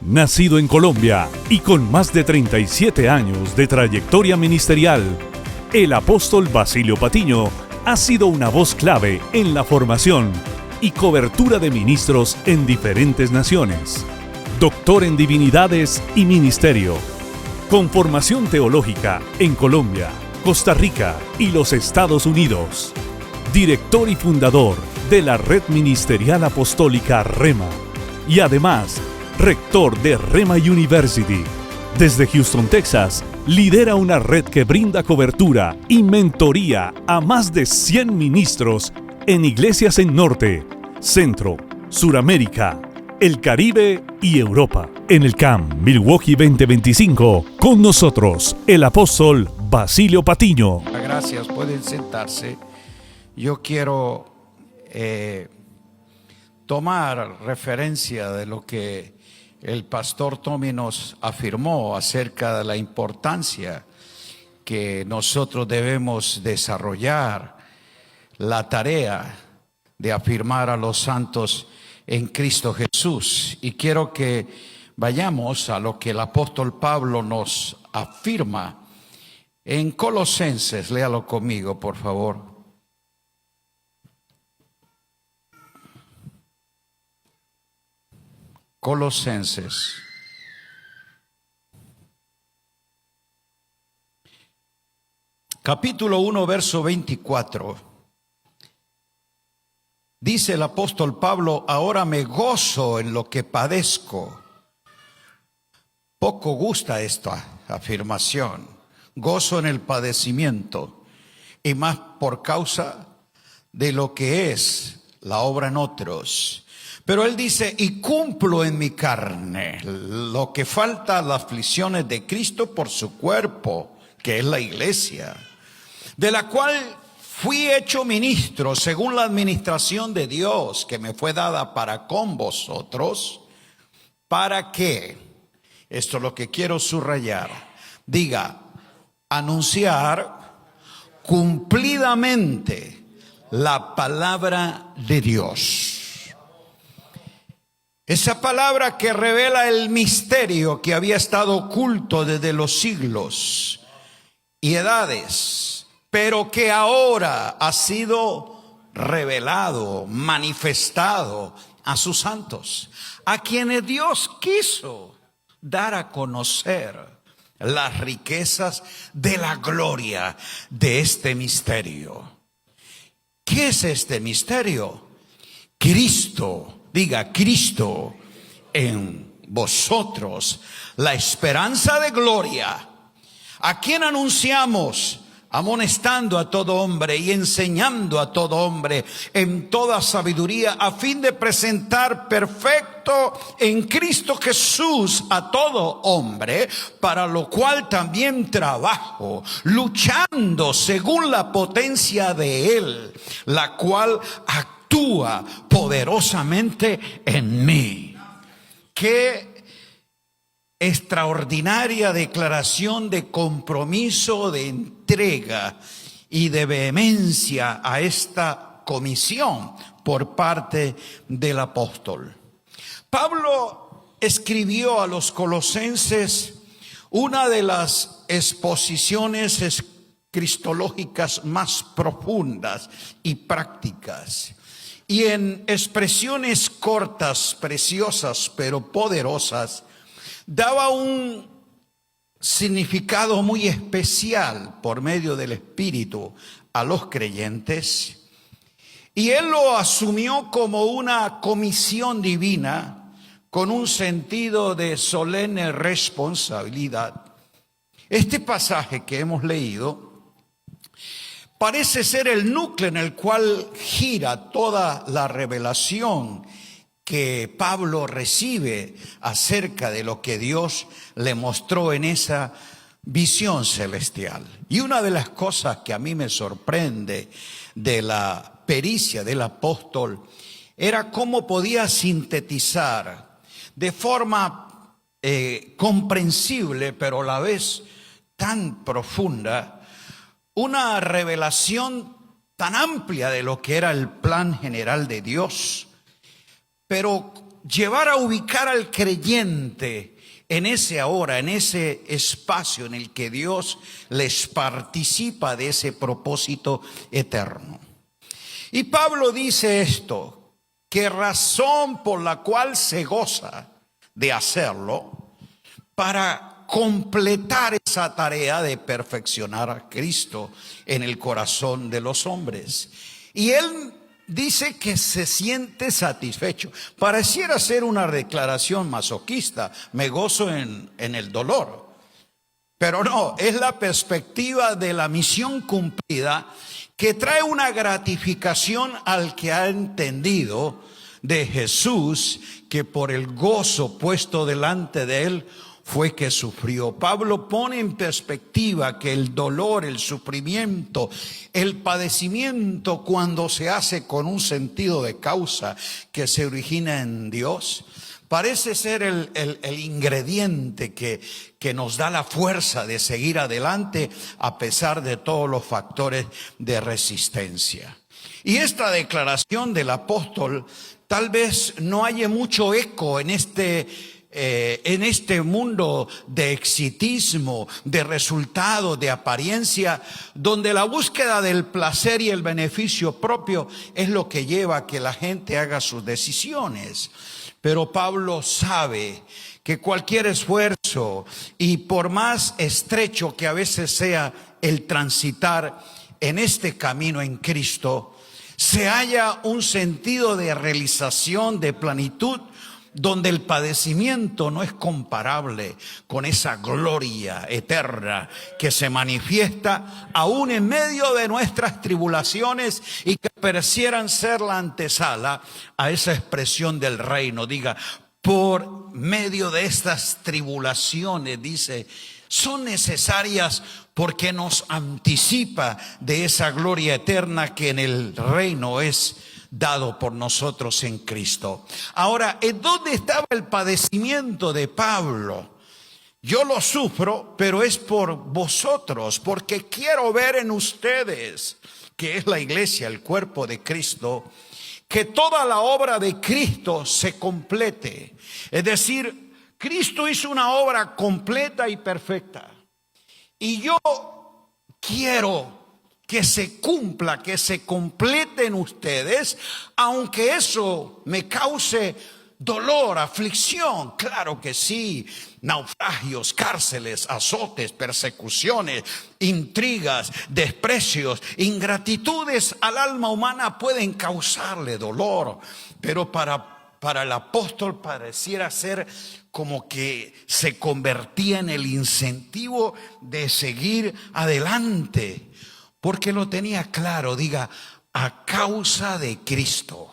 Nacido en Colombia y con más de 37 años de trayectoria ministerial, el apóstol Basilio Patiño ha sido una voz clave en la formación y cobertura de ministros en diferentes naciones. Doctor en Divinidades y Ministerio, con formación teológica en Colombia, Costa Rica y los Estados Unidos. Director y fundador de la Red Ministerial Apostólica Rema y además rector de Rema University. Desde Houston, Texas, lidera una red que brinda cobertura y mentoría a más de 100 ministros en iglesias en Norte, Centro, Suramérica, el Caribe y Europa. En el CAM Milwaukee 2025, con nosotros, el apóstol Basilio Patiño. Gracias, pueden sentarse. Yo quiero tomar referencia de lo que el pastor Tommy nos afirmó acerca de la importancia que nosotros debemos desarrollar la tarea de afirmar a los santos en Cristo Jesús. Y quiero que vayamos a lo que el apóstol Pablo nos afirma en Colosenses. Léalo conmigo, por favor. Colosenses. Capítulo 1, verso 24. Dice el apóstol Pablo: ahora me gozo en lo que padezco. Poco gusta esta afirmación. Gozo en el padecimiento, y más por causa de lo que es la obra en otros. Pero él dice: y cumplo en mi carne lo que falta a las aflicciones de Cristo por su cuerpo, que es la iglesia, de la cual fui hecho ministro según la administración de Dios que me fue dada para con vosotros, para que, esto es lo que quiero subrayar, diga, anunciar cumplidamente la palabra de Dios. Esa palabra que revela el misterio que había estado oculto desde los siglos y edades, pero que ahora ha sido revelado, manifestado a sus santos, a quienes Dios quiso dar a conocer las riquezas de la gloria de este misterio. ¿Qué es este misterio? Cristo. Diga, Cristo en vosotros, la esperanza de gloria, a quien anunciamos, amonestando a todo hombre y enseñando a todo hombre en toda sabiduría, a fin de presentar perfecto en Cristo Jesús a todo hombre, para lo cual también trabajo, luchando según la potencia de Él, la cual actúa poderosamente en mí. Qué extraordinaria declaración de compromiso, de entrega y de vehemencia a esta comisión por parte del apóstol. Pablo escribió a los colosenses una de las exposiciones cristológicas más profundas y prácticas. Y en expresiones cortas, preciosas, pero poderosas, daba un significado muy especial por medio del Espíritu a los creyentes. Y él lo asumió como una comisión divina con un sentido de solemne responsabilidad. Este pasaje que hemos leído parece ser el núcleo en el cual gira toda la revelación que Pablo recibe acerca de lo que Dios le mostró en esa visión celestial. Y una de las cosas que a mí me sorprende de la pericia del apóstol era cómo podía sintetizar de forma comprensible, pero a la vez tan profunda, una revelación tan amplia de lo que era el plan general de Dios, pero llevar a ubicar al creyente en ese ahora, en ese espacio en el que Dios les participa de ese propósito eterno. Y Pablo dice esto, que razón por la cual se goza de hacerlo, para completar esa tarea de perfeccionar a Cristo en el corazón de los hombres. Y él dice que se siente satisfecho. Pareciera ser una declaración masoquista, me gozo en el dolor. Pero no, es la perspectiva de la misión cumplida que trae una gratificación al que ha entendido de Jesús, que por el gozo puesto delante de él fue que sufrió. Pablo pone en perspectiva que el dolor, el sufrimiento, el padecimiento, cuando se hace con un sentido de causa que se origina en Dios, parece ser el ingrediente que nos da la fuerza de seguir adelante a pesar de todos los factores de resistencia. Y esta declaración del apóstol tal vez no haya mucho eco en este mundo de exitismo, de resultado, de apariencia, donde la búsqueda del placer y el beneficio propio es lo que lleva a que la gente haga sus decisiones. Pero Pablo sabe que cualquier esfuerzo, y por más estrecho que a veces sea el transitar en este camino en Cristo, se halla un sentido de realización, de plenitud, donde el padecimiento no es comparable con esa gloria eterna que se manifiesta aún en medio de nuestras tribulaciones y que parecieran ser la antesala a esa expresión del reino. Diga, por medio de estas tribulaciones, dice, son necesarias porque nos anticipa de esa gloria eterna que en el reino es dado por nosotros en Cristo. Ahora, ¿en dónde estaba el padecimiento de Pablo? Yo lo sufro, pero es por vosotros, porque quiero ver en ustedes, que es la iglesia, el cuerpo de Cristo, que toda la obra de Cristo se complete. Es decir, Cristo hizo una obra completa y perfecta. Y yo quiero que se cumpla, que se complete en ustedes, aunque eso me cause dolor, aflicción. Claro que sí, naufragios, cárceles, azotes, persecuciones, intrigas, desprecios, ingratitudes al alma humana pueden causarle dolor, pero para el apóstol pareciera ser como que se convertía en el incentivo de seguir adelante, porque lo tenía claro. Diga, a causa de Cristo.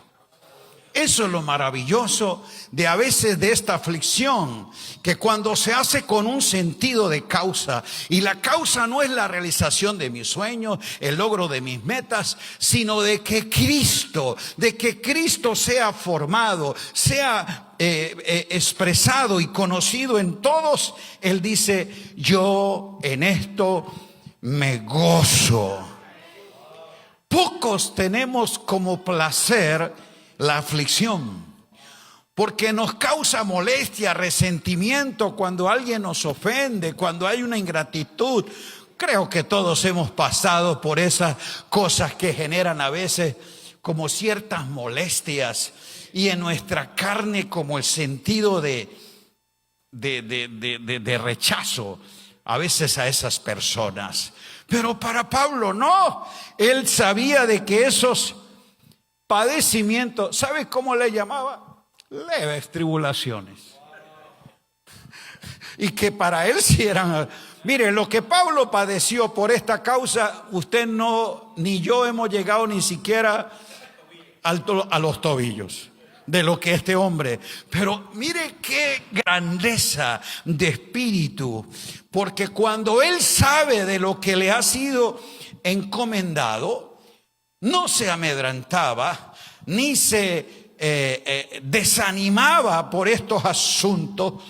Eso es lo maravilloso de a veces de esta aflicción, que cuando se hace con un sentido de causa, y la causa no es la realización de mis sueños, el logro de mis metas, sino de que Cristo sea formado, sea expresado y conocido en todos. Él dice, yo en esto me gozo. Pocos tenemos como placer la aflicción, porque nos causa molestia, resentimiento cuando alguien nos ofende, cuando hay una ingratitud. Creo que todos hemos pasado por esas cosas que generan a veces como ciertas molestias, y en nuestra carne como el sentido de rechazo a veces a esas personas. Pero para Pablo no, él sabía de que esos padecimientos, ¿sabe cómo le llamaba? Leves tribulaciones. Y que para él sí eran. Mire, lo que Pablo padeció por esta causa, usted no, ni yo hemos llegado ni siquiera a los tobillos de lo que este hombre. Pero mire qué grandeza de espíritu, porque cuando él sabe de lo que le ha sido encomendado, no se amedrantaba, ni se desanimaba por estos asuntos,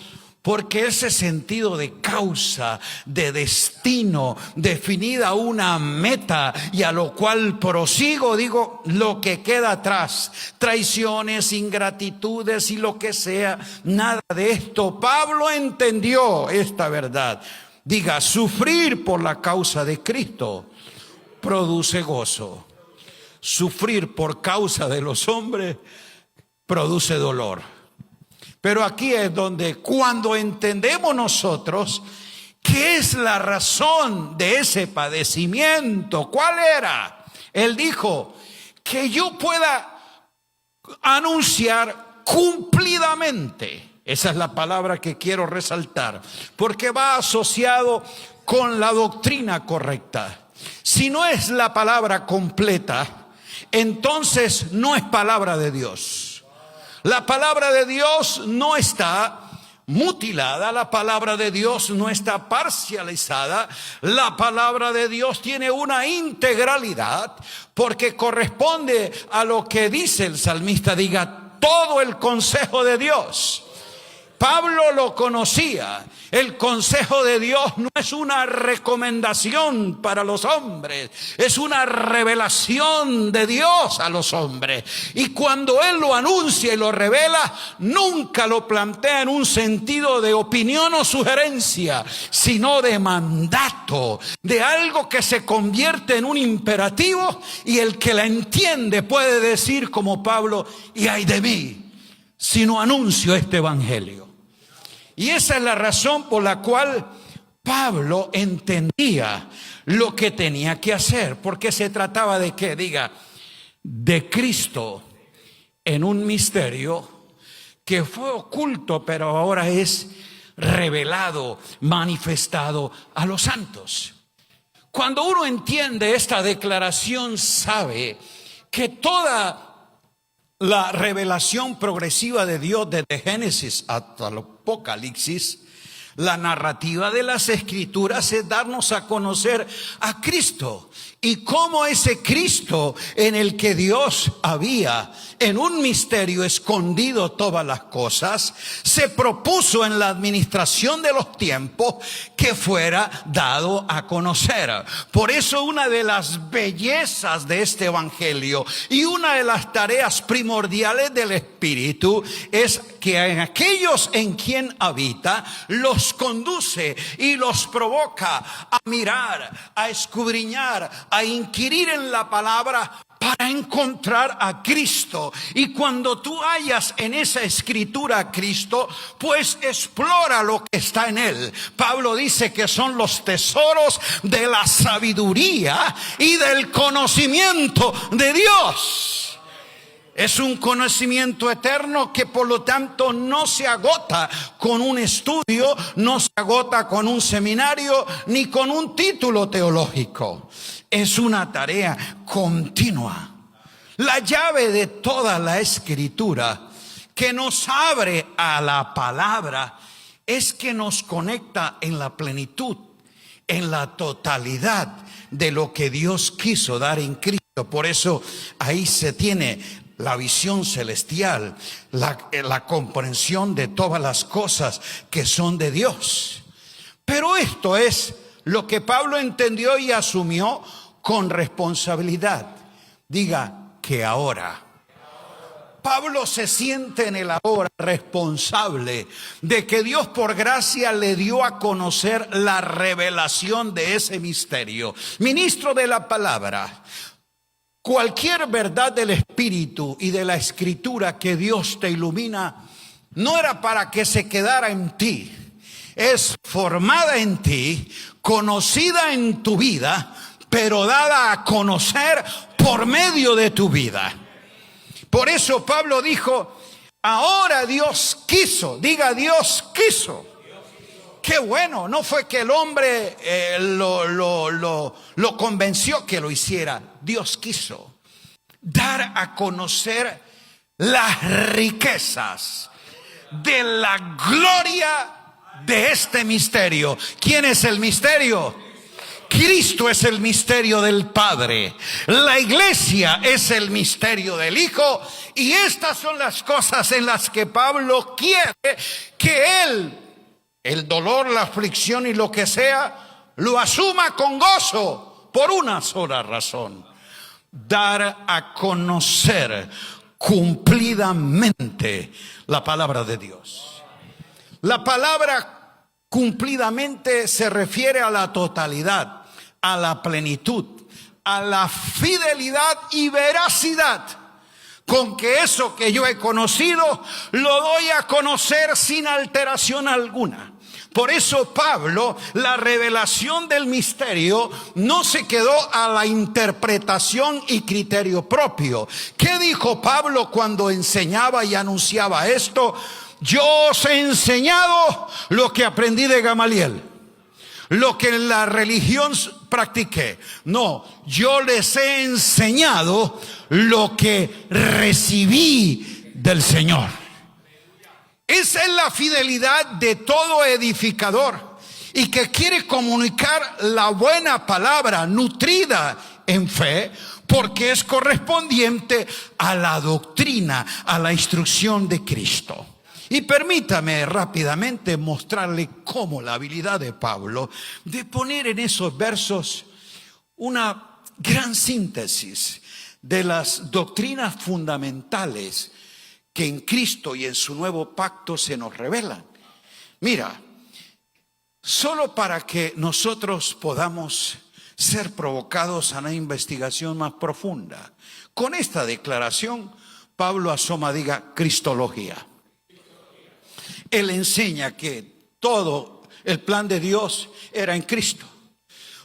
Porque ese sentido de causa, de destino, definida una meta y a lo cual prosigo, digo, lo que queda atrás, traiciones, ingratitudes y lo que sea, nada de esto. Pablo entendió esta verdad. Diga, sufrir por la causa de Cristo produce gozo. Sufrir por causa de los hombres produce dolor. Pero aquí es donde cuando entendemos nosotros qué es la razón de ese padecimiento, ¿cuál era? Él dijo, que yo pueda anunciar cumplidamente. Esa es la palabra que quiero resaltar, porque va asociado con la doctrina correcta. Si no es la palabra completa, entonces no es palabra de Dios. La palabra de Dios no está mutilada, la palabra de Dios no está parcializada, la palabra de Dios tiene una integralidad, porque corresponde a lo que dice el salmista, diga, todo el consejo de Dios. Pablo lo conocía. El consejo de Dios no es una recomendación para los hombres, es una revelación de Dios a los hombres. Y cuando Él lo anuncia y lo revela, nunca lo plantea en un sentido de opinión o sugerencia, sino de mandato, de algo que se convierte en un imperativo, y el que la entiende puede decir como Pablo, y ay de mí, si no anuncio este evangelio. Y esa es la razón por la cual Pablo entendía lo que tenía que hacer, porque se trataba de qué, diga, de Cristo en un misterio que fue oculto, pero ahora es revelado, manifestado a los santos. Cuando uno entiende esta declaración, sabe que toda la revelación progresiva de Dios desde Génesis hasta el Apocalipsis, la narrativa de las Escrituras es darnos a conocer a Cristo y cómo ese Cristo en el que Dios había en un misterio escondido todas las cosas, se propuso en la administración de los tiempos que fuera dado a conocer. Por eso una de las bellezas de este evangelio y una de las tareas primordiales del Espíritu es que en aquellos en quien habita los conduce y los provoca a mirar, a escudriñar, a inquirir en la palabra para encontrar a Cristo. Y cuando tú hallas en esa escritura a Cristo, pues explora lo que está en él. Pablo dice que son los tesoros de la sabiduría y del conocimiento de Dios. Es un conocimiento eterno que por lo tanto no se agota con un estudio, no se agota con un seminario, ni con un título teológico. Es una tarea continua. La llave de toda la Escritura que nos abre a la palabra es que nos conecta en la plenitud, en la totalidad de lo que Dios quiso dar en Cristo. Por eso ahí se tiene la visión celestial, la comprensión de todas las cosas que son de Dios. Pero esto es lo que Pablo entendió y asumió con responsabilidad. Diga que ahora. Pablo se siente en el ahora responsable de que Dios por gracia le dio a conocer la revelación de ese misterio. Ministro de la palabra, cualquier verdad del Espíritu y de la Escritura que Dios te ilumina, no era para que se quedara en ti. Es formada en ti, conocida en tu vida, pero dada a conocer por medio de tu vida. Por eso Pablo dijo, ahora Dios quiso, diga Dios quiso. Qué bueno, no fue que el hombre lo convenció que lo hiciera. Dios quiso dar a conocer las riquezas de la gloria de este misterio. ¿Quién es el misterio? Cristo es el misterio del Padre. La iglesia es el misterio del Hijo. Y estas son las cosas en las que Pablo quiere que Él el dolor, la aflicción y lo que sea, lo asuma con gozo por una sola razón: dar a conocer cumplidamente la palabra de Dios. La palabra cumplidamente se refiere a la totalidad, a la plenitud, a la fidelidad y veracidad con que eso que yo he conocido lo doy a conocer sin alteración alguna. Por eso Pablo, la revelación del misterio no se quedó a la interpretación y criterio propio. ¿Qué dijo Pablo cuando enseñaba y anunciaba esto? Yo os he enseñado lo que aprendí de Gamaliel, lo que en la religión practiqué. No, yo les he enseñado lo que recibí del Señor. Esa es la fidelidad de todo edificador y que quiere comunicar la buena palabra nutrida en fe, porque es correspondiente a la doctrina, a la instrucción de Cristo. Y permítame rápidamente mostrarle cómo la habilidad de Pablo de poner en esos versos una gran síntesis de las doctrinas fundamentales que en Cristo y en su nuevo pacto se nos revelan. Mira, solo para que nosotros podamos ser provocados a una investigación más profunda, con esta declaración Pablo asoma, diga, cristología. Él enseña que todo el plan de Dios era en Cristo.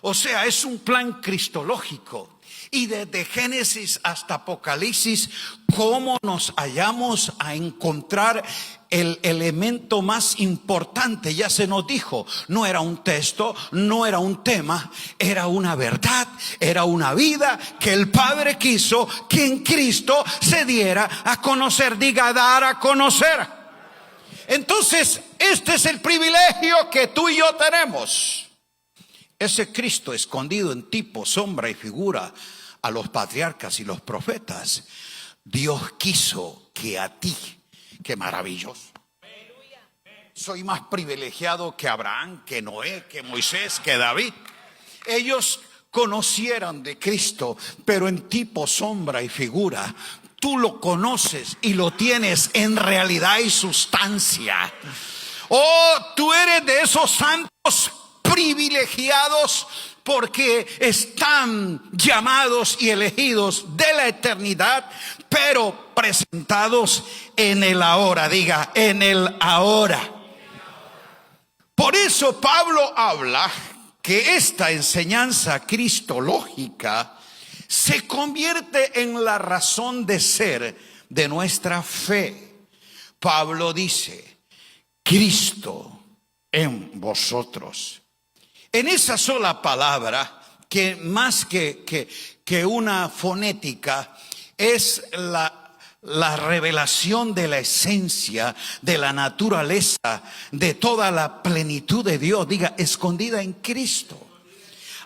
O sea, es un plan cristológico. Y desde Génesis hasta Apocalipsis, cómo nos hallamos a encontrar el elemento más importante. Ya se nos dijo, no era un texto, no era un tema, era una verdad, era una vida que el Padre quiso que en Cristo se diera a conocer. Diga, dar a conocer. Entonces, este es el privilegio que tú y yo tenemos. Ese Cristo escondido en tipo, sombra y figura a los patriarcas y los profetas, Dios quiso que a ti, qué maravilloso, soy más privilegiado que Abraham, que Noé, que Moisés, que David. Ellos conocieran de Cristo, pero en tipo, sombra y figura. Tú lo conoces y lo tienes en realidad y sustancia. Oh, tú eres de esos santos privilegiados porque están llamados y elegidos de la eternidad, pero presentados en el ahora. Diga, en el ahora. Por eso Pablo habla que esta enseñanza cristológica se convierte en la razón de ser de nuestra fe. Pablo dice, Cristo en vosotros. En esa sola palabra, que más que una fonética, es la revelación de la esencia, de la naturaleza, de toda la plenitud de Dios, diga, escondida en Cristo.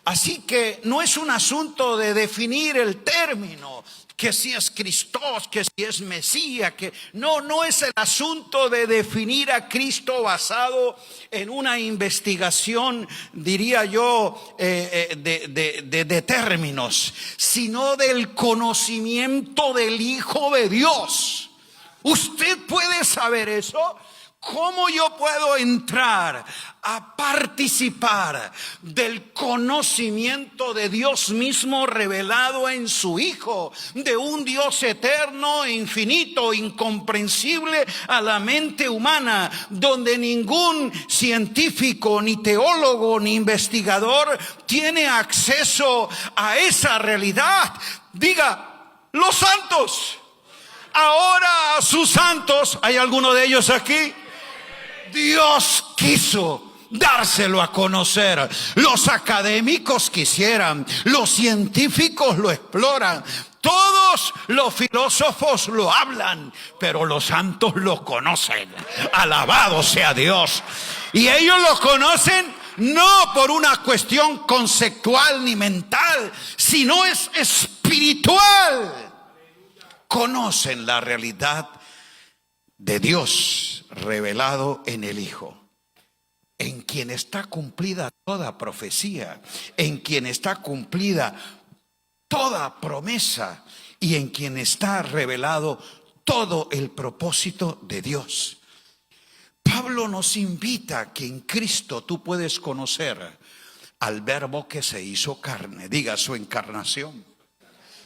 Así que no es un asunto de definir el término, que si es Cristo, que si es Mesías, que no es el asunto de definir a Cristo basado en una investigación, diría yo, de términos, sino del conocimiento del Hijo de Dios. ¿Usted puede saber eso? ¿Cómo yo puedo entrar a participar del conocimiento de Dios mismo revelado en su Hijo, de un Dios eterno, infinito, incomprensible a la mente humana, donde ningún científico, ni teólogo, ni investigador tiene acceso a esa realidad? Diga, los santos. Ahora a sus santos, ¿hay alguno de ellos aquí? Dios quiso dárselo a conocer. Los académicos quisieran, los científicos lo exploran, todos los filósofos lo hablan, pero los santos lo conocen. Alabado sea Dios. Y ellos lo conocen no por una cuestión conceptual ni mental, sino es espiritual. Conocen la realidad de Dios revelado en el Hijo. en quien está cumplida toda profecía, en quien está cumplida toda promesa y en quien está revelado todo el propósito de Dios. Pablo nos invita a que en Cristo tú puedes conocer al Verbo que se hizo carne, diga su encarnación.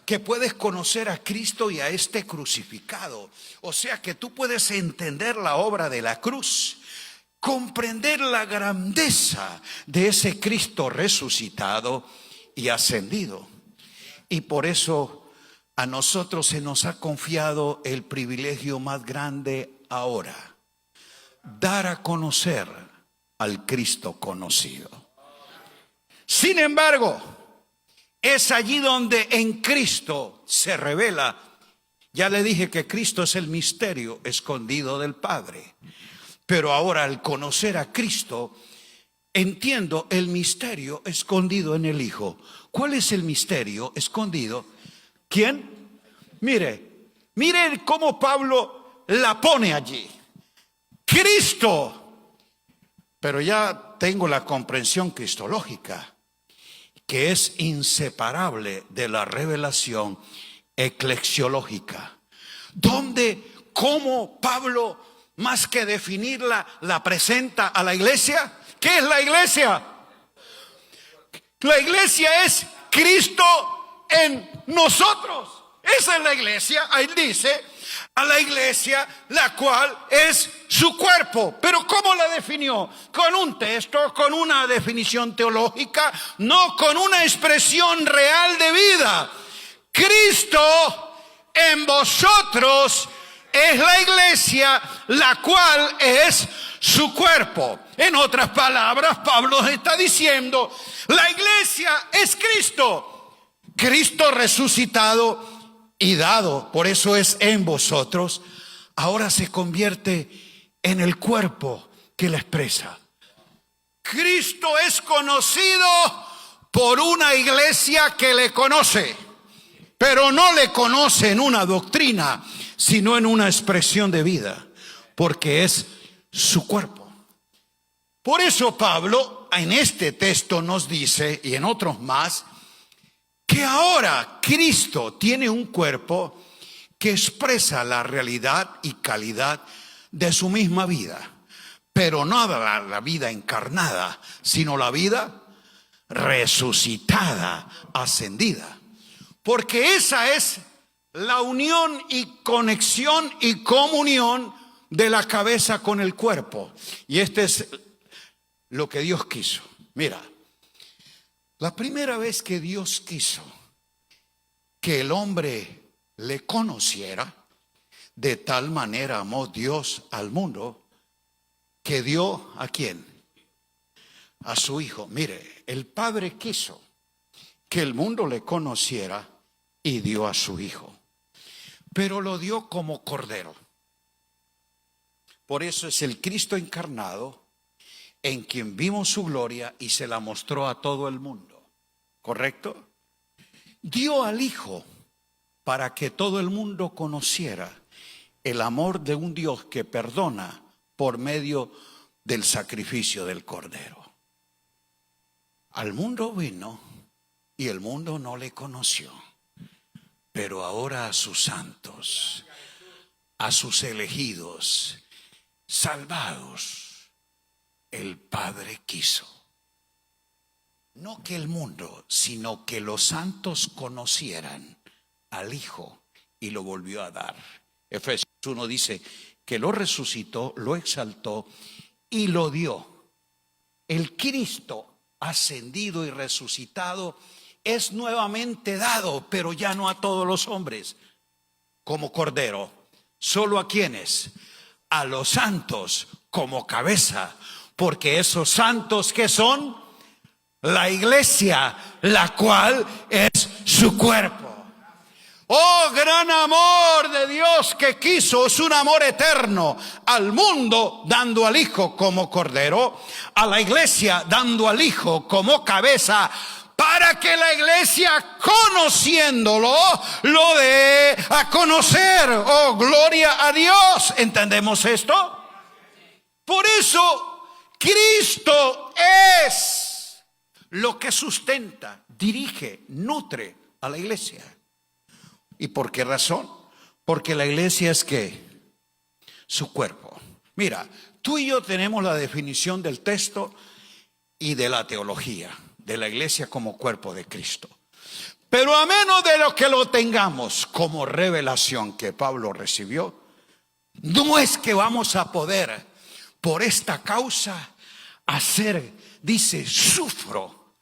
Que puedes conocer a Cristo y a este crucificado. O sea que tú puedes entender la obra de la cruz, comprender la grandeza de ese Cristo resucitado y ascendido. Y por eso a nosotros se nos ha confiado el privilegio más grande ahora: dar a conocer al Cristo conocido. Sin embargo, es allí donde en Cristo se revela. Ya le dije que Cristo es el misterio escondido del Padre. Pero ahora, al conocer a Cristo, entiendo el misterio escondido en el Hijo. ¿Cuál es el misterio escondido? ¿Quién? Mire cómo Pablo la pone allí. Cristo. Pero ya tengo la comprensión cristológica, que es inseparable de la revelación eclesiológica, donde como Pablo, más que definirla, la presenta a la iglesia. ¿Qué es la iglesia? La iglesia es Cristo en nosotros. Esa es la iglesia. Ahí dice, a la iglesia, la cual es su cuerpo. Pero ¿cómo la definió? Con un texto, con una definición teológica, no con una expresión real de vida. Cristo en vosotros es la iglesia, la cual es su cuerpo. En otras palabras, Pablo está diciendo, la iglesia es Cristo. Cristo resucitado y dado, por eso es en vosotros, ahora se convierte en el cuerpo que la expresa. Cristo es conocido por una iglesia que le conoce, pero no le conoce en una doctrina, sino en una expresión de vida, porque es su cuerpo. Por eso Pablo en este texto nos dice, y en otros más, que ahora Cristo tiene un cuerpo que expresa la realidad y calidad de su misma vida, pero no la vida encarnada, sino la vida resucitada, ascendida. Porque esa es la unión y conexión y comunión de la cabeza con el cuerpo. Y este es lo que Dios quiso. Mira, la primera vez que Dios quiso que el hombre le conociera, de tal manera amó Dios al mundo que dio ¿a quién? A su Hijo. Mire, el Padre quiso que el mundo le conociera y dio a su Hijo, pero lo dio como cordero. Por eso es el Cristo encarnado, en quien vimos su gloria y se la mostró a todo el mundo. ¿Correcto? Dio al Hijo para que todo el mundo conociera el amor de un Dios que perdona por medio del sacrificio del Cordero. Al mundo vino y el mundo no le conoció, pero ahora a sus santos, a sus elegidos, salvados, el Padre quiso. No que el mundo, sino que los santos conocieran al Hijo y lo volvió a dar. Efesios 1 dice que lo resucitó, lo exaltó y lo dio. El Cristo ascendido y resucitado es nuevamente dado, pero ya no a todos los hombres, como cordero. ¿Solo a quiénes? A los santos como cabeza, porque esos santos que son la iglesia, la cual es su cuerpo. Oh, gran amor de Dios que quiso, es un amor eterno al mundo, dando al Hijo como cordero, a la iglesia dando al Hijo como cabeza, para que la iglesia, conociéndolo, lo dé a conocer. Oh, gloria a Dios. ¿Entendemos esto? Por eso Cristo es lo que sustenta, dirige, nutre a la iglesia. ¿Y por qué razón? Porque la iglesia es ¿qué? Su cuerpo. Mira, tú y yo tenemos la definición del texto y de la teología de la iglesia como cuerpo de Cristo. Pero a menos de lo que lo tengamos como revelación que Pablo recibió, no es que vamos a poder por esta causa hacer, dice, sufro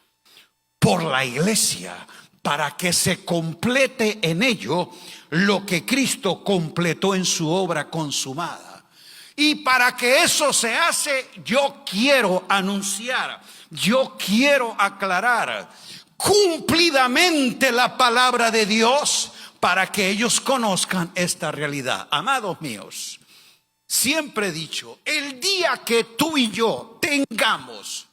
por la iglesia para que se complete en ello lo que Cristo completó en su obra consumada. Y para que eso se hace, yo quiero anunciar, yo quiero aclarar cumplidamente la palabra de Dios para que ellos conozcan esta realidad. Amados míos, siempre he dicho, el día que tú y yo tengamos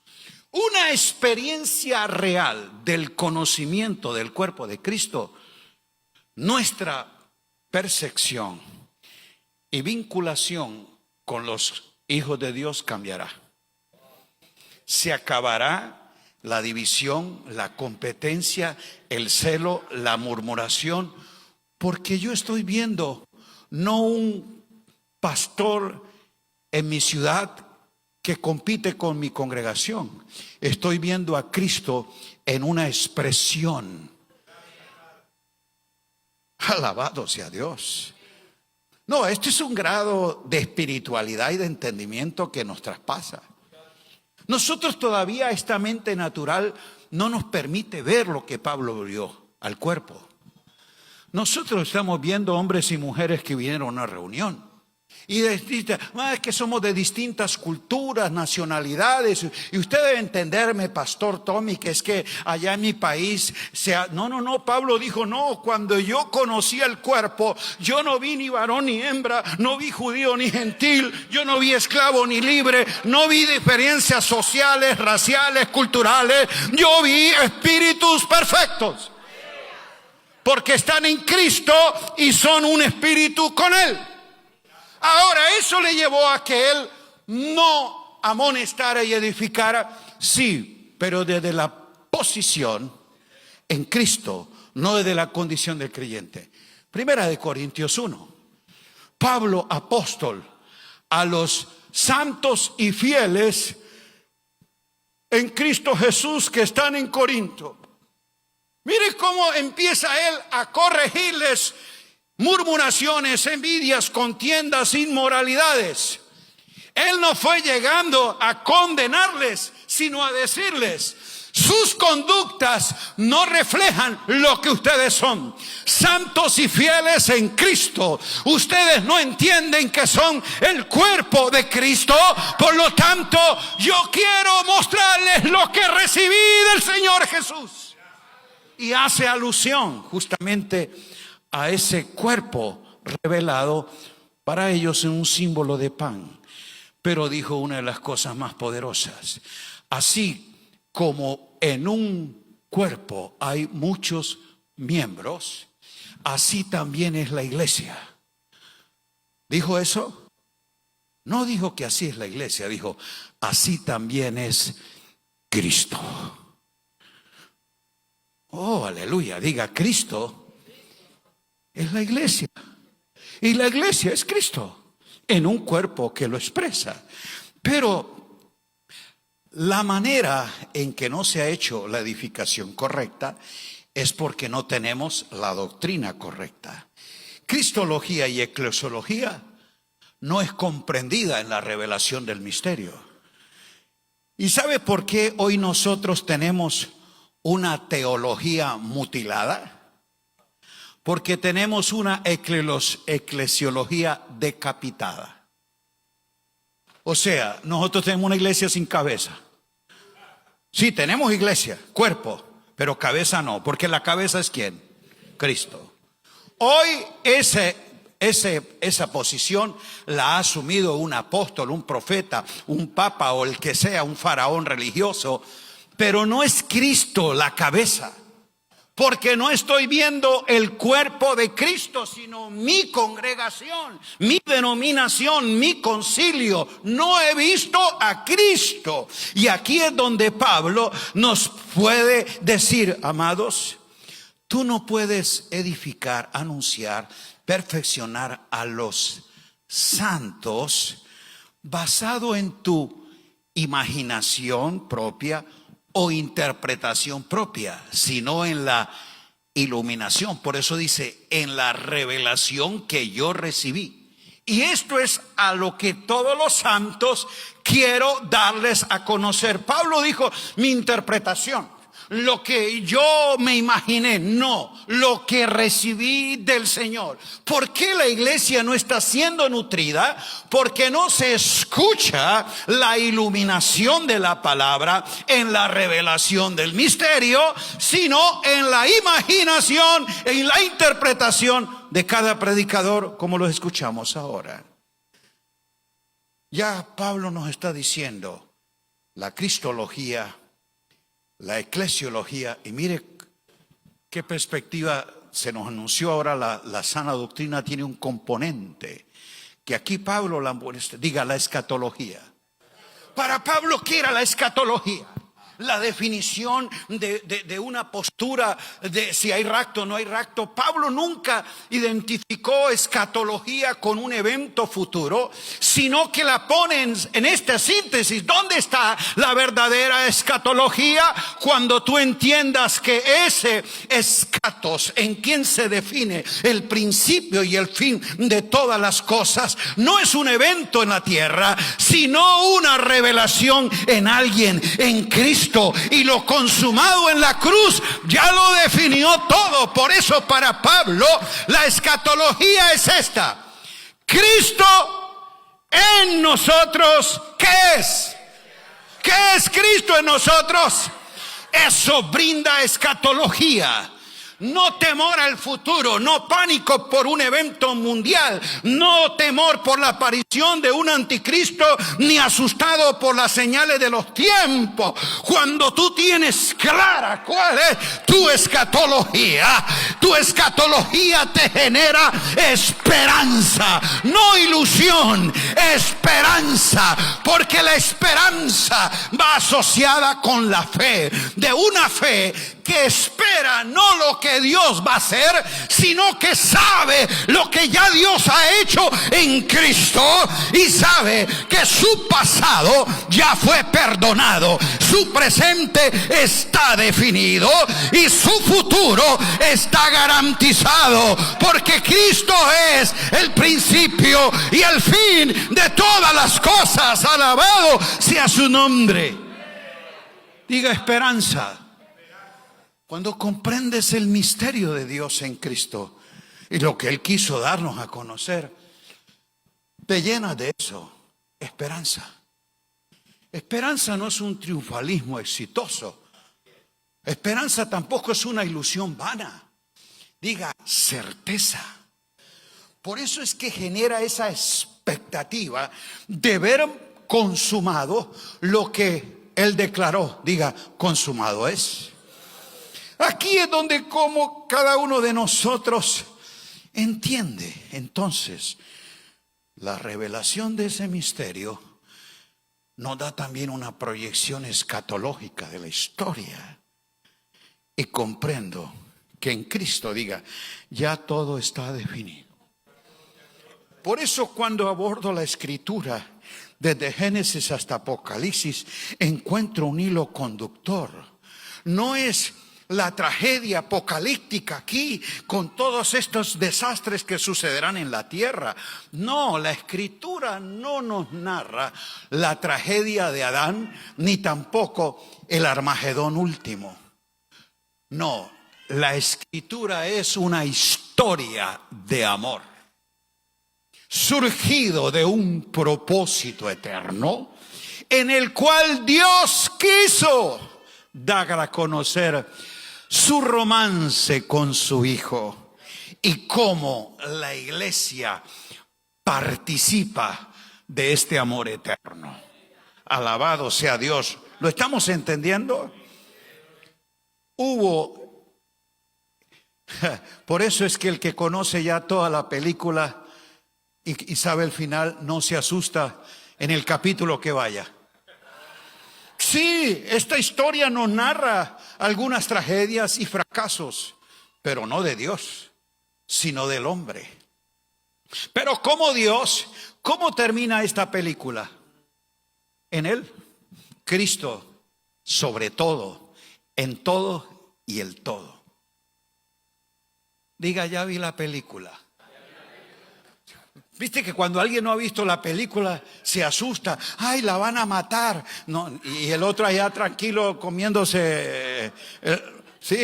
una experiencia real del conocimiento del cuerpo de Cristo, nuestra percepción y vinculación con los hijos de Dios cambiará. Se acabará la división, la competencia, el celo, la murmuración, porque yo estoy viendo no un pastor en mi ciudad que compite con mi congregación. Estoy viendo a Cristo en una expresión. Alabado sea Dios. No, este es un grado de espiritualidad y de entendimiento que nos traspasa. Nosotros todavía esta mente natural no nos permite ver lo que Pablo vio al cuerpo. Nosotros estamos viendo hombres y mujeres que vinieron a una reunión. Y es que somos de distintas culturas, nacionalidades. Y usted debe entenderme, Pastor Tommy, que es que allá en mi país no, Pablo dijo, no, cuando yo conocí el cuerpo, yo no vi ni varón ni hembra, no vi judío ni gentil, yo no vi esclavo ni libre, no vi diferencias sociales, raciales, culturales, yo vi espíritus perfectos. Porque están en Cristo y son un espíritu con Él. Ahora, eso le llevó a que él no amonestara y edificara, sí, pero desde la posición en Cristo, no desde la condición del creyente. Primera de Corintios 1. Pablo, apóstol, a los santos y fieles en Cristo Jesús que están en Corinto. Mire cómo empieza él a corregirles murmuraciones, envidias, contiendas, inmoralidades. Él no fue llegando a condenarles, sino a decirles, sus conductas no reflejan lo que ustedes son. Santos y fieles en Cristo. Ustedes no entienden que son el cuerpo de Cristo. Por lo tanto, yo quiero mostrarles lo que recibí del Señor Jesús. Y hace alusión justamente a ese cuerpo revelado para ellos en un símbolo de pan. Pero dijo una de las cosas más poderosas: así como en un cuerpo hay muchos miembros, así también es la iglesia. ¿Dijo eso? No dijo que así es la iglesia, dijo así también es Cristo. Oh, aleluya, diga Cristo. Es la iglesia. Y la iglesia es Cristo en un cuerpo que lo expresa. Pero la manera en que no se ha hecho la edificación correcta es porque no tenemos la doctrina correcta. Cristología y eclesiología no es comprendida en la revelación del misterio. ¿Y sabe por qué hoy nosotros tenemos una teología mutilada? Porque tenemos una eclesiología decapitada. O sea, nosotros tenemos una iglesia sin cabeza. Sí, tenemos iglesia, cuerpo, pero cabeza no, porque la cabeza es ¿quién? Cristo. Hoy esa posición la ha asumido un apóstol, un profeta, un papa o el que sea, un faraón religioso, pero no es Cristo la cabeza. Porque no estoy viendo el cuerpo de Cristo, sino mi congregación, mi denominación, mi concilio. No he visto a Cristo. Y aquí es donde Pablo nos puede decir, amados, tú no puedes edificar, anunciar, perfeccionar a los santos basado en tu imaginación propia o interpretación propia, sino en la iluminación. Por eso dice, en la revelación que yo recibí. Y esto es a lo que todos los santos quiero darles a conocer. Pablo dijo, mi interpretación, lo que yo me imaginé, no, lo que recibí del Señor. ¿Por qué la iglesia no está siendo nutrida? Porque no se escucha la iluminación de la palabra en la revelación del misterio, sino en la imaginación, en la interpretación de cada predicador, como lo escuchamos ahora. Ya Pablo nos está diciendo la cristología, la eclesiología, y mire qué perspectiva se nos anunció ahora. La sana doctrina tiene un componente que aquí Pablo diga la escatología. Para Pablo, ¿qué era la escatología? La definición de una postura de si hay rapto o no hay rapto. Pablo nunca identificó escatología con un evento futuro, sino que la ponen en esta síntesis. ¿Dónde está la verdadera escatología? Cuando tú entiendas que ese escatos, en quien se define el principio y el fin de todas las cosas, no es un evento en la tierra, sino una revelación en alguien, en Cristo. Y lo consumado en la cruz ya lo definió todo. Por eso para Pablo la escatología es esta: Cristo en nosotros. ¿Qué es? ¿Qué es Cristo en nosotros? Eso brinda escatología. No temor al futuro, no pánico por un evento mundial, no temor por la aparición de un anticristo, ni asustado por las señales de los tiempos. Cuando tú tienes clara cuál es tu escatología te genera esperanza, no ilusión, esperanza, porque la esperanza va asociada con la fe, de una fe que espera no lo que Dios va a hacer, sino que sabe lo que ya Dios ha hecho en Cristo, y sabe que su pasado ya fue perdonado, su presente está definido y su futuro está garantizado, porque Cristo es el principio y el fin de todas las cosas. Alabado sea su nombre. Diga esperanza. Cuando comprendes el misterio de Dios en Cristo y lo que Él quiso darnos a conocer, te llenas de eso, esperanza. Esperanza no es un triunfalismo exitoso. Esperanza tampoco es una ilusión vana. Diga certeza. Por eso es que genera esa expectativa de ver consumado lo que Él declaró. Diga, consumado es. Aquí es donde como cada uno de nosotros entiende entonces la revelación de ese misterio nos da también una proyección escatológica de la historia, y comprendo que en Cristo, diga, ya todo está definido. Por eso cuando abordo la escritura desde Génesis hasta Apocalipsis, encuentro un hilo conductor. No es la tragedia apocalíptica aquí con todos estos desastres que sucederán en la tierra. No, la escritura no nos narra la tragedia de Adán, ni tampoco el Armagedón último. No, la escritura es una historia de amor, surgido de un propósito eterno, en el cual Dios quiso dar a conocer su romance con su Hijo y cómo la iglesia participa de este amor eterno. Alabado sea Dios. ¿Lo estamos entendiendo? Hubo Por eso es que el que conoce ya toda la película y sabe el final, no se asusta en el capítulo que vaya. Sí, esta historia nos narra algunas tragedias y fracasos, pero no de Dios, sino del hombre. Pero como Dios, ¿cómo termina esta película? En Él, Cristo, sobre todo, en todo y el todo. Diga, ya vi la película. Viste que cuando alguien no ha visto la película se asusta. Ay, la van a matar. No, y el otro allá tranquilo comiéndose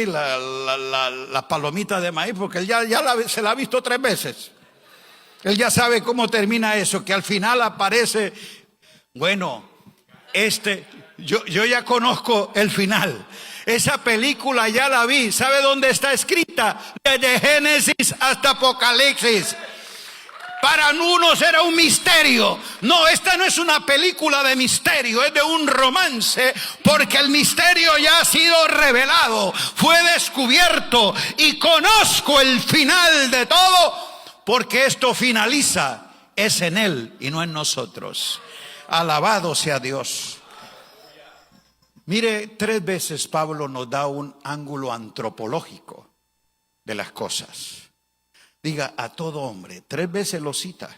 la palomita de maíz, porque él se la ha visto 3 veces. Él ya sabe cómo termina eso, que al final aparece. Bueno, yo ya conozco el final. Esa película ya la vi. ¿Sabe dónde está escrita? Desde Génesis hasta Apocalipsis. Para unos era un misterio. No, esta no es una película de misterio, es de un romance, porque el misterio ya ha sido revelado, fue descubierto, y conozco el final de todo, porque esto finaliza, es en Él y no en nosotros. Alabado sea Dios. Mire, 3 veces Pablo nos da un ángulo antropológico de las cosas. Diga, a todo hombre, 3 veces lo cita.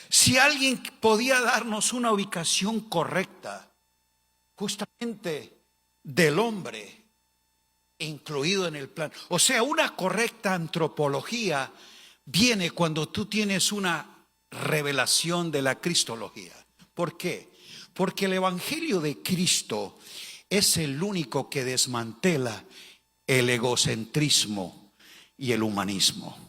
Si alguien podía darnos una ubicación correcta, justamente del hombre incluido en el plan. O sea, una correcta antropología viene cuando tú tienes una revelación de la cristología. ¿Por qué? Porque el evangelio de Cristo es el único que desmantela el egocentrismo y el humanismo.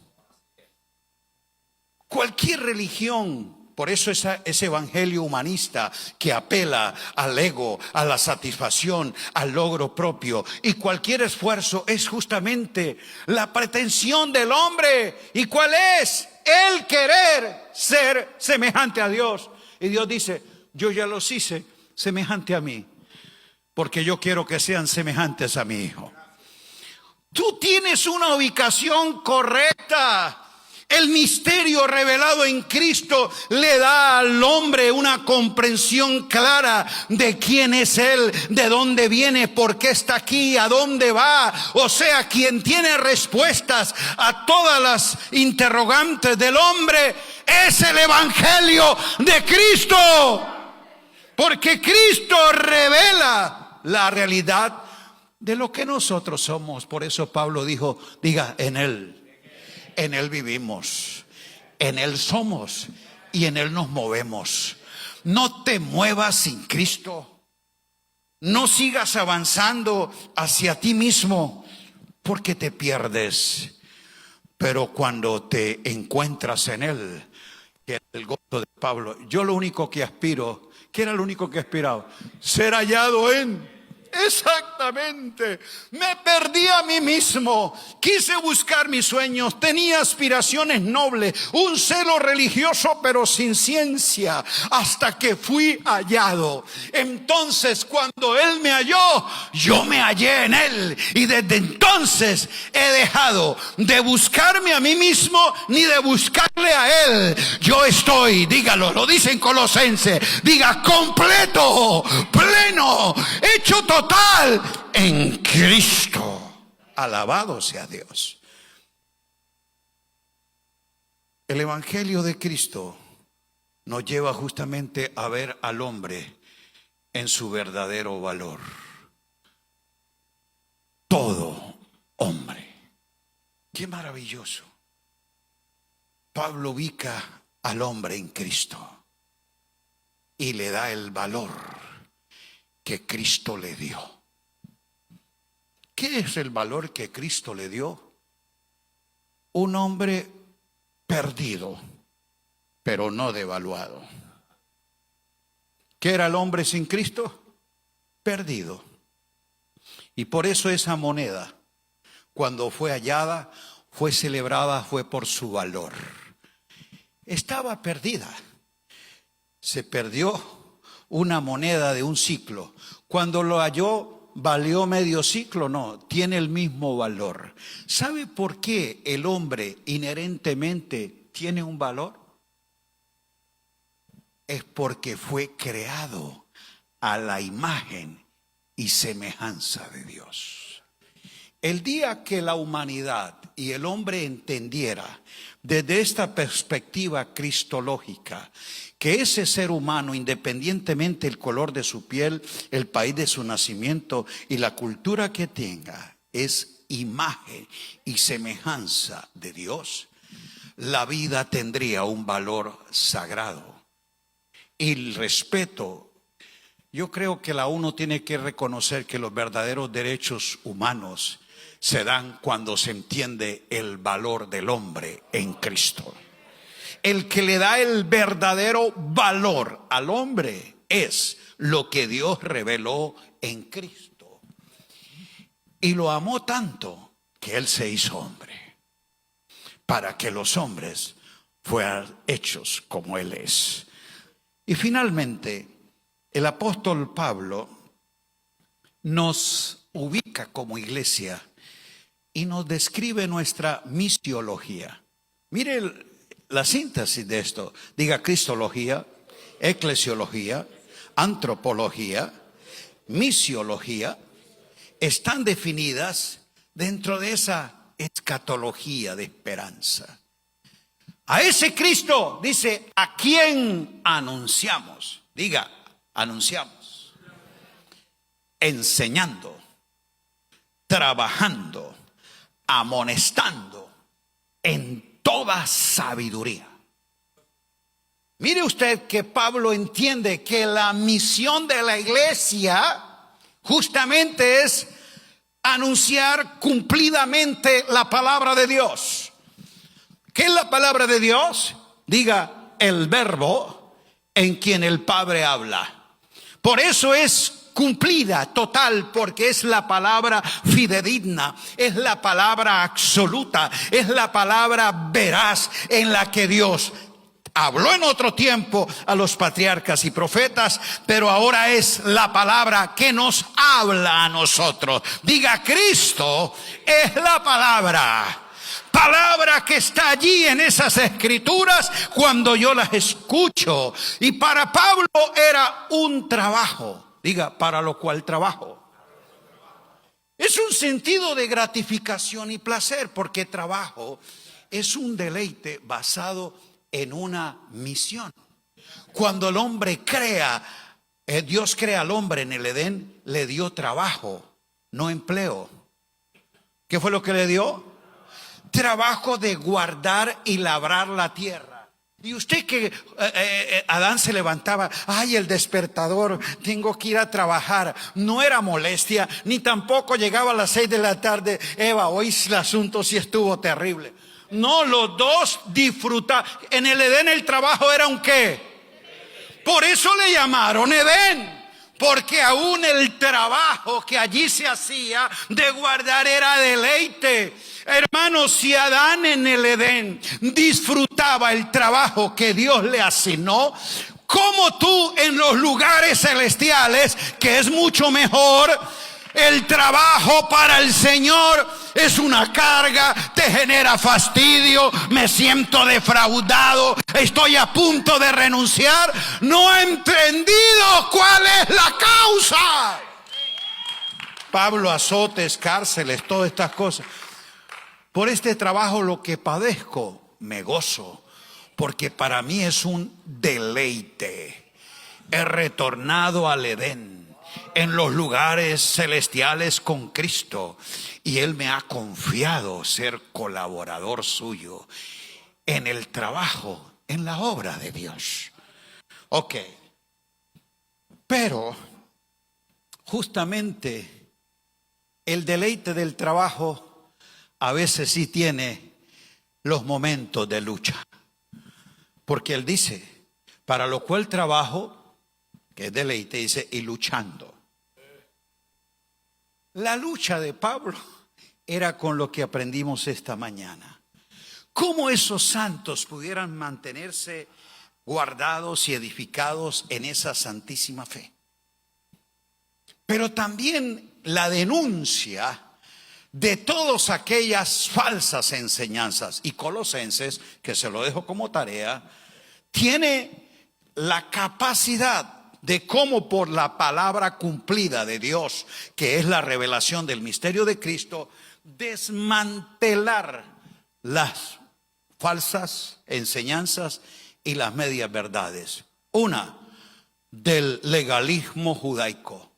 Cualquier religión, por eso ese evangelio humanista que apela al ego, a la satisfacción, al logro propio, y cualquier esfuerzo es justamente la pretensión del hombre. ¿Y cuál es? El querer ser semejante a Dios. Y Dios dice, yo ya los hice semejante a mí, porque yo quiero que sean semejantes a mi Hijo. Tú tienes una ubicación correcta. El misterio revelado en Cristo le da al hombre una comprensión clara de quién es Él, de dónde viene, por qué está aquí, a dónde va. O sea, quien tiene respuestas a todas las interrogantes del hombre es el evangelio de Cristo. Porque Cristo revela la realidad de lo que nosotros somos. Por eso Pablo diga, en Él. En Él vivimos, en Él somos y en Él nos movemos. No te muevas sin Cristo. No sigas avanzando hacia ti mismo, porque te pierdes. Pero cuando te encuentras en Él, que es el gozo de Pablo, yo lo único que aspiro, ¿qué era lo único que aspiraba? Ser hallado en... Exactamente, me perdí a mí mismo, quise buscar mis sueños, tenía aspiraciones nobles, un celo religioso pero sin ciencia, hasta que fui hallado. Entonces cuando Él me halló, yo me hallé en Él, y desde entonces he dejado de buscarme a mí mismo ni de buscarle a Él. Yo estoy, dígalo, lo dice en Colosenses, diga, completo, pleno, hecho total en Cristo. Alabado sea Dios. El evangelio de Cristo nos lleva justamente a ver al hombre en su verdadero valor. Todo hombre. Qué maravilloso. Pablo ubica al hombre en Cristo y le da el valor que Cristo le dio. ¿Qué es el valor que Cristo le dio? Un hombre perdido, pero no devaluado. ¿Qué era el hombre sin Cristo? Perdido. Y por eso esa moneda, cuando fue hallada, fue celebrada, fue por su valor. Estaba perdida. Se perdió una moneda de un ciclo. Cuando lo halló, valió medio ciclo, no, tiene el mismo valor. ¿Sabe por qué el hombre inherentemente tiene un valor? Es porque fue creado a la imagen y semejanza de Dios. El día que la humanidad y el hombre entendiera desde esta perspectiva cristológica que ese ser humano, independientemente del color de su piel, el país de su nacimiento y la cultura que tenga, es imagen y semejanza de Dios, la vida tendría un valor sagrado. Y el respeto, yo creo que la uno tiene que reconocer que los verdaderos derechos humanos se dan cuando se entiende el valor del hombre en Cristo. El que le da el verdadero valor al hombre es lo que Dios reveló en Cristo. Y lo amó tanto que Él se hizo hombre, para que los hombres fueran hechos como Él es. Y finalmente, el apóstol Pablo nos ubica como iglesia y nos describe nuestra misiología. Mire la síntesis de esto. Diga: cristología, eclesiología, antropología, misiología, están definidas dentro de esa escatología de esperanza. A ese Cristo, dice, ¿a quién anunciamos? Diga: anunciamos. Enseñando, trabajando, amonestando en toda sabiduría. Mire usted que Pablo entiende que la misión de la iglesia justamente es anunciar cumplidamente la palabra de Dios. ¿Qué es la palabra de Dios? Diga: el verbo en quien el Padre habla. Por eso es cumplida, total, porque es la palabra fidedigna, es la palabra absoluta, es la palabra veraz en la que Dios habló en otro tiempo a los patriarcas y profetas, pero ahora es la palabra que nos habla a nosotros. Diga: Cristo es la palabra. Palabra que está allí en esas escrituras cuando yo las escucho. Y para Pablo era un trabajo. Diga: para lo cual trabajo. Es un sentido de gratificación y placer, porque trabajo es un deleite basado en una misión. Cuando el hombre crea, Dios crea al hombre en el Edén, le dio trabajo, no empleo. ¿Qué fue lo que le dio? Trabajo de guardar y labrar la tierra. Y usted que Adán se levantaba: ay, el despertador, tengo que ir a trabajar. No era molestia, ni tampoco llegaba a las 6 de la tarde: Eva, hoy el asunto sí estuvo terrible. No, los dos disfrutaban. En el Edén el trabajo era un ¿qué? Por eso le llamaron Edén. Porque aún el trabajo que allí se hacía de guardar era deleite. Hermanos, si Adán en el Edén disfrutaba el trabajo que Dios le asignó, ¿cómo tú en los lugares celestiales, que es mucho mejor? El trabajo para el Señor es una carga, te genera fastidio, me siento defraudado, estoy a punto de renunciar, no he entendido cuál es la causa. Pablo, azotes, cárceles, todas estas cosas. Por este trabajo lo que padezco, me gozo, porque para mí es un deleite. He retornado al Edén, en los lugares celestiales con Cristo, y Él me ha confiado ser colaborador suyo en el trabajo, en la obra de Dios. Ok, pero justamente el deleite del trabajo a veces sí tiene los momentos de lucha, porque Él dice: para lo cual trabajo, que es deleite, dice, y luchando. La lucha de Pablo era con lo que aprendimos esta mañana. ¿Cómo esos santos pudieran mantenerse guardados y edificados en esa santísima fe? Pero también la denuncia de todas aquellas falsas enseñanzas. Y Colosenses, que se lo dejo como tarea, tiene la capacidad de cómo por la palabra cumplida de Dios, que es la revelación del misterio de Cristo, desmantelar las falsas enseñanzas y las medias verdades. Una, del legalismo judaico.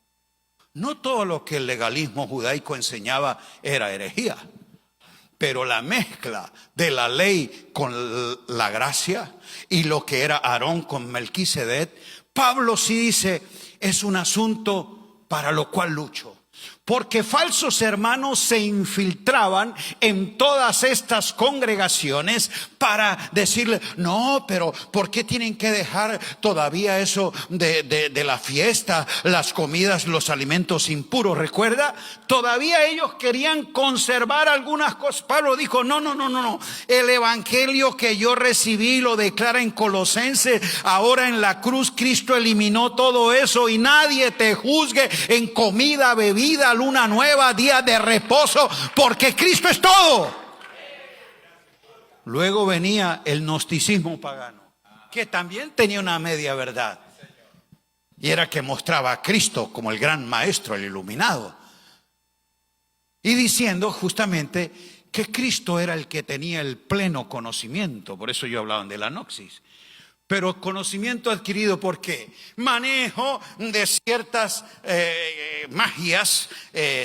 No todo lo que el legalismo judaico enseñaba era herejía, pero la mezcla de la ley con la gracia y lo que era Aarón con Melquisedec, Pablo sí dice, es un asunto para lo cual lucho. Porque falsos hermanos se infiltraban en todas estas congregaciones para decirle, no, pero ¿por qué tienen que dejar todavía eso de la fiesta, las comidas, los alimentos impuros? ¿Recuerda? Todavía ellos querían conservar algunas cosas. Pablo dijo, no. El evangelio que yo recibí lo declara en Colosenses. Ahora en la cruz Cristo eliminó todo eso y nadie te juzgue en comida, bebida, luna nueva, día de reposo, porque Cristo es todo. Luego venía el gnosticismo pagano, que también tenía una media verdad, y era que mostraba a Cristo como el gran maestro, el iluminado, y diciendo justamente que Cristo era el que tenía el pleno conocimiento. Por eso yo hablaba de la gnosis. Pero conocimiento adquirido, ¿por qué? Manejo de ciertas magias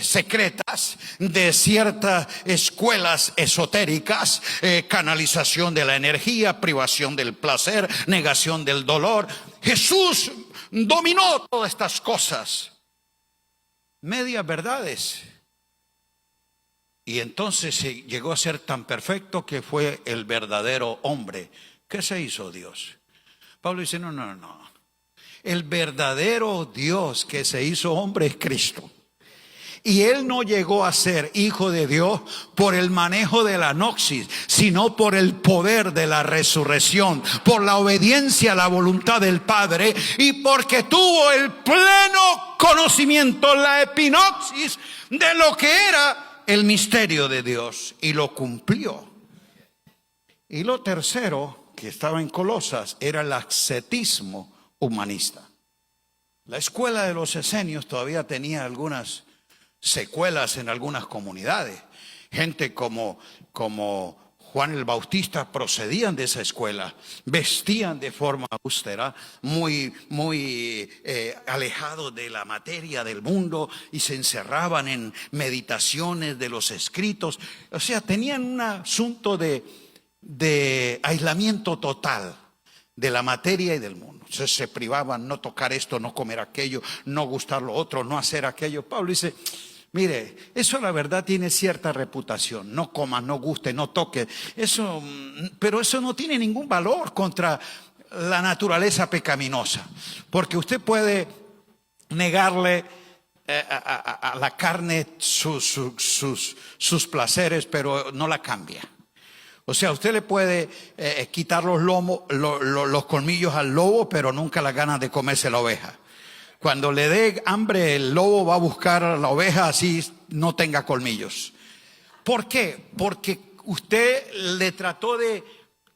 secretas, de ciertas escuelas esotéricas, canalización de la energía, privación del placer, negación del dolor. Jesús dominó todas estas cosas, medias verdades. Y entonces llegó a ser tan perfecto que fue el verdadero hombre. ¿Qué se hizo Dios? Pablo dice, no. El verdadero Dios que se hizo hombre es Cristo. Y Él no llegó a ser hijo de Dios por el manejo de la gnosis, sino por el poder de la resurrección, por la obediencia a la voluntad del Padre y porque tuvo el pleno conocimiento, la epinoxis de lo que era el misterio de Dios y lo cumplió. Y lo tercero que estaba en Colosas era el ascetismo humanista. La escuela de los esenios todavía tenía algunas secuelas en algunas comunidades. Gente como Juan el Bautista procedían de esa escuela, vestían de forma austera, muy alejados de la materia del mundo y se encerraban en meditaciones de los escritos. O sea, tenían un asunto de aislamiento total de la materia y del mundo. Entonces se privaban, no tocar esto, no comer aquello, no gustar lo otro, no hacer aquello. Pablo dice, mire, eso la verdad tiene cierta reputación. No coma, no guste, no toque. Eso, pero eso no tiene ningún valor contra la naturaleza pecaminosa. Porque usted puede negarle a la carne sus placeres, pero no la cambia. O sea, usted le puede quitar los colmillos al lobo, pero nunca las ganas de comerse la oveja. Cuando le dé hambre, el lobo va a buscar a la oveja así no tenga colmillos. ¿Por qué? Porque usted le trató de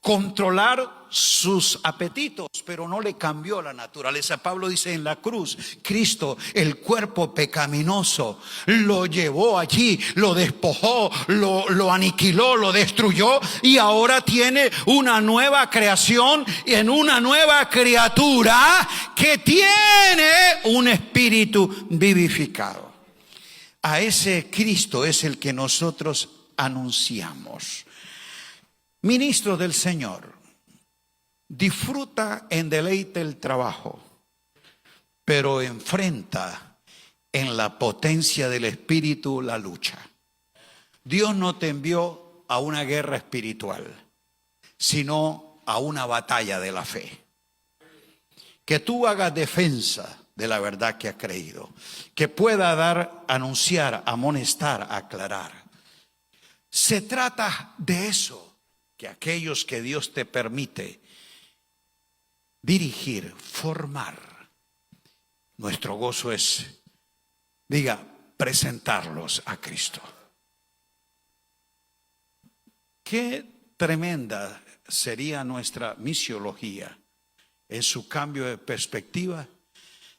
controlar sus apetitos, pero no le cambió la naturaleza. Pablo dice en la cruz, Cristo, el cuerpo pecaminoso, lo llevó allí, lo despojó, lo aniquiló, lo destruyó y ahora tiene una nueva creación en una nueva criatura que tiene un espíritu vivificado. A ese Cristo es el que nosotros anunciamos. Ministro del Señor, disfruta en deleite el trabajo, pero enfrenta en la potencia del Espíritu la lucha. Dios no te envió a una guerra espiritual, sino a una batalla de la fe. Que tú hagas defensa de la verdad que has creído, que pueda anunciar, amonestar, aclarar. Se trata de eso. Que aquellos que Dios te permite dirigir, formar, nuestro gozo es, diga, presentarlos a Cristo. Qué tremenda sería nuestra misiología en su cambio de perspectiva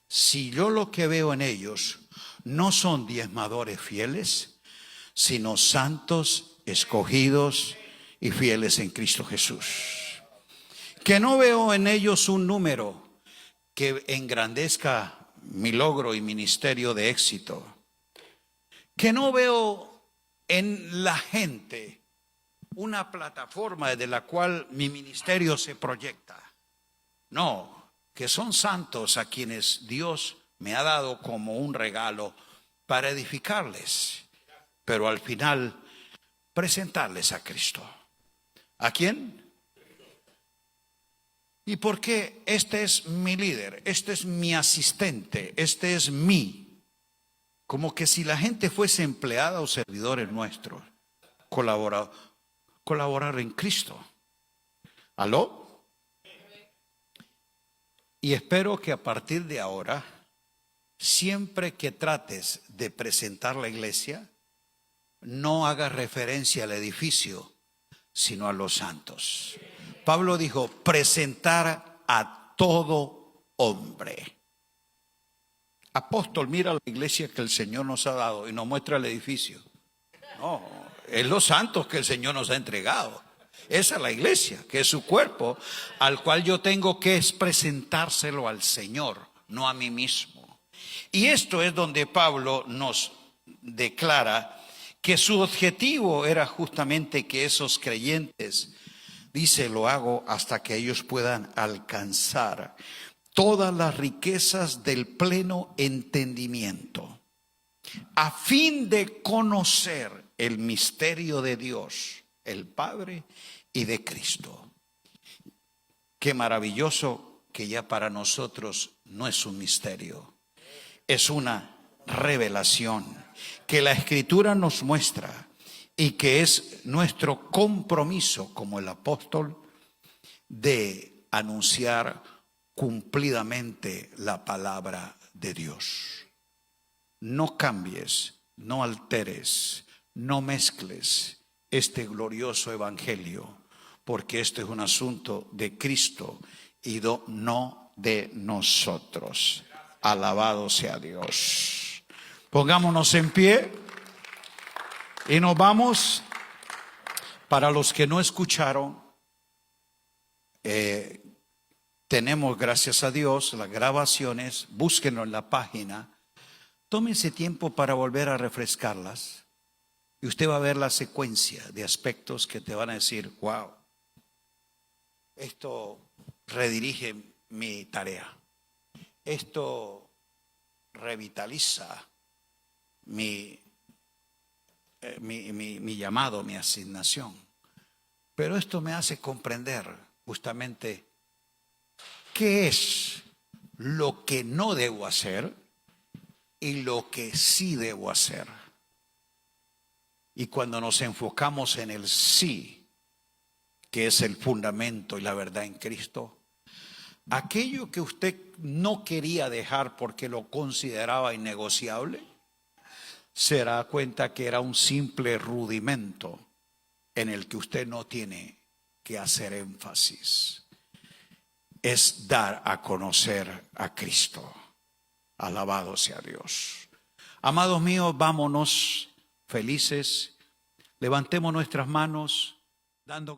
si yo lo que veo en ellos no son diezmadores fieles, sino santos, escogidos y fieles en Cristo Jesús. Que no veo en ellos un número que engrandezca mi logro y ministerio de éxito. Que no veo en la gente una plataforma desde la cual mi ministerio se proyecta. No, que son santos a quienes Dios me ha dado como un regalo para edificarles, pero al final presentarles a Cristo. ¿A quién? ¿Y por qué? Este es mi líder, este es mi asistente, este es mí. Como que si la gente fuese empleada o servidores nuestros, colaborar en Cristo. ¿Aló? Y espero que a partir de ahora, siempre que trates de presentar la iglesia, no hagas referencia al edificio, sino a los santos. Pablo dijo, presentar a todo hombre. Apóstol, mira la iglesia que el Señor nos ha dado y nos muestra el edificio. No, es los santos que el Señor nos ha entregado. Esa es la iglesia, que es su cuerpo, al cual yo tengo que presentárselo al Señor, no a mí mismo. Y esto es donde Pablo nos declara que su objetivo era justamente que esos creyentes, dice, lo hago hasta que ellos puedan alcanzar todas las riquezas del pleno entendimiento, a fin de conocer el misterio de Dios, el Padre, y de Cristo. Qué maravilloso que ya para nosotros no es un misterio, es una revelación que la Escritura nos muestra y que es nuestro compromiso como el apóstol de anunciar cumplidamente la palabra de Dios. No cambies, no alteres, no mezcles este glorioso evangelio, porque este es un asunto de Cristo y no de nosotros. Alabado sea Dios. Pongámonos en pie y nos vamos. Para los que no escucharon, tenemos, gracias a Dios, las grabaciones. Búsquenlo en la página. Tómense tiempo para volver a refrescarlas y usted va a ver la secuencia de aspectos que te van a decir, wow, esto redirige mi tarea, esto revitaliza mi llamado, mi asignación. Pero esto me hace comprender justamente qué es lo que no debo hacer y lo que sí debo hacer. Y cuando nos enfocamos en el sí, que es el fundamento y la verdad en Cristo, aquello que usted no quería dejar porque lo consideraba innegociable, se dará cuenta que era un simple rudimento en el que usted no tiene que hacer énfasis. Es dar a conocer a Cristo. Alabado sea Dios. Amados míos, vámonos felices. Levantemos nuestras manos dando